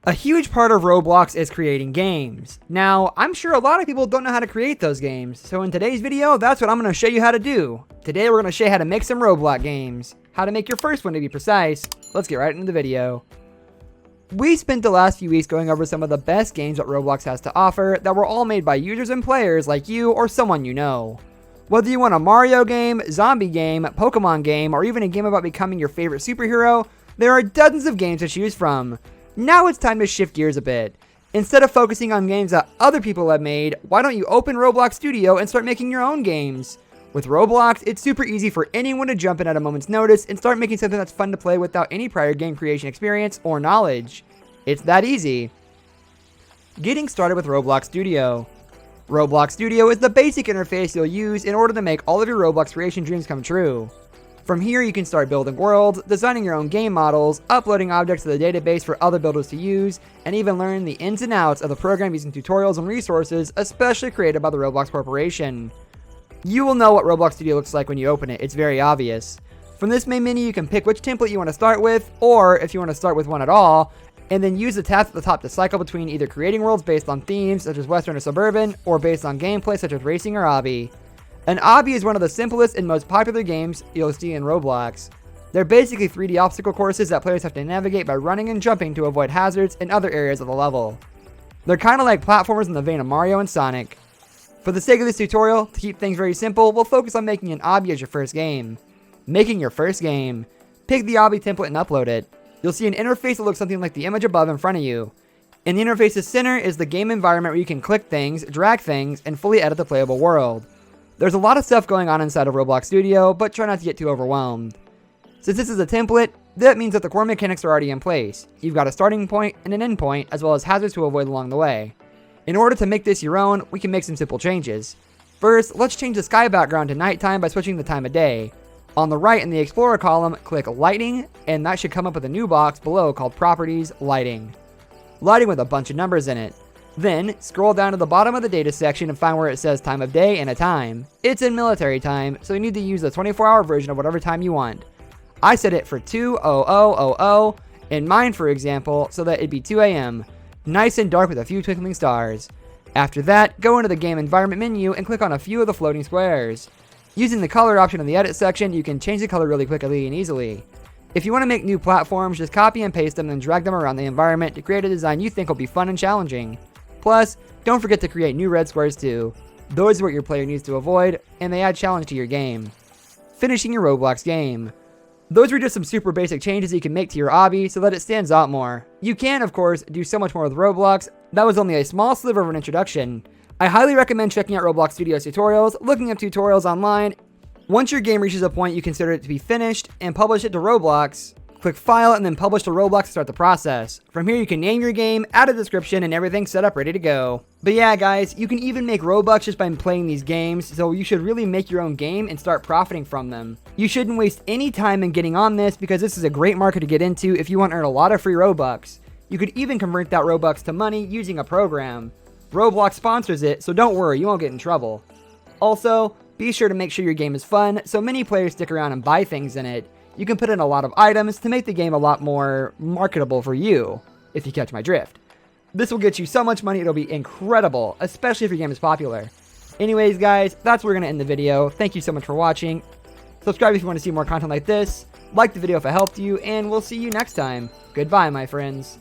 A huge part of Roblox is creating games. Now, I'm sure a lot of people don't know how to create those games, so in today's video, that's what I'm going to show you how to do. Today, we're going to show you how to make some Roblox games. How to make your first one to be precise. Let's get right into the video. We spent the last few weeks going over some of the best games that Roblox has to offer that were all made by users and players like you or someone you know. Whether you want a Mario game, zombie game, Pokemon game, or even a game about becoming your favorite superhero, there are dozens of games to choose from. Now it's time to shift gears a bit. Instead of focusing on games that other people have made, why don't you open Roblox Studio and start making your own games? With Roblox, it's super easy for anyone to jump in at a moment's notice and start making something that's fun to play without any prior game creation experience or knowledge. It's that easy. Getting started with Roblox Studio. Roblox Studio is the basic interface you'll use in order to make all of your Roblox creation dreams come true. From here, you can start building worlds, designing your own game models, uploading objects to the database for other builders to use, and even learn the ins and outs of the program using tutorials and resources especially created by the Roblox Corporation. You will know what Roblox Studio looks like when you open it, it's very obvious. From this main menu, you can pick which template you want to start with, or if you want to start with one at all, and then use the tabs at the top to cycle between either creating worlds based on themes such as Western or Suburban, or based on gameplay such as racing or obby. An obby is one of the simplest and most popular games you'll see in Roblox. They're basically 3D obstacle courses that players have to navigate by running and jumping to avoid hazards in other areas of the level. They're kind of like platformers in the vein of Mario and Sonic. For the sake of this tutorial, to keep things very simple, we'll focus on making an obby as your first game. Making your first game. Pick the obby template and upload it. You'll see an interface that looks something like the image above in front of you. In the interface's center is the game environment where you can click things, drag things, and fully edit the playable world. There's a lot of stuff going on inside of Roblox Studio, but try not to get too overwhelmed. Since this is a template, that means that the core mechanics are already in place. You've got a starting point and an end point, as well as hazards to avoid along the way. In order to make this your own, we can make some simple changes. First, let's change the sky background to nighttime by switching the time of day. On the right in the Explorer column, click Lighting, and that should come up with a new box below called Properties Lighting. Lighting with a bunch of numbers in it. Then, scroll down to the bottom of the data section and find where it says time of day and a time. It's in military time, so you need to use the 24-hour version of whatever time you want. I set it for 2:00:00, and mine, for example, so that it'd be 2 a.m. Nice and dark with a few twinkling stars. After that, go into the game environment menu and click on a few of the floating squares. Using the color option in the edit section, you can change the color really quickly and easily. If you want to make new platforms, just copy and paste them and drag them around the environment to create a design you think will be fun and challenging. Plus, don't forget to create new red squares too. Those are what your player needs to avoid, and they add challenge to your game. Finishing your Roblox game. Those were just some super basic changes you can make to your obby so that it stands out more. You can, of course, do so much more with Roblox. That was only a small sliver of an introduction. I highly recommend checking out Roblox Studio's tutorials, looking up tutorials online. Once your game reaches a point you consider it to be finished, and publish it to Roblox, click File and then Publish to Roblox to start the process. From here you can name your game, add a description, and everything's set up ready to go. But yeah guys, you can even make Robux just by playing these games, so you should really make your own game and start profiting from them. You shouldn't waste any time in getting on this because this is a great market to get into if you want to earn a lot of free Robux. You could even convert that Robux to money using a program. Roblox sponsors it, so don't worry, you won't get in trouble. Also, be sure to make sure your game is fun, so many players stick around and buy things in it. You can put in a lot of items to make the game a lot more marketable for you, if you catch my drift. This will get you so much money, it'll be incredible, especially if your game is popular. Anyways guys, that's where we're going to end the video. Thank you so much for watching. Subscribe if you want to see more content like this. Like the video if it helped you, and we'll see you next time. Goodbye, my friends.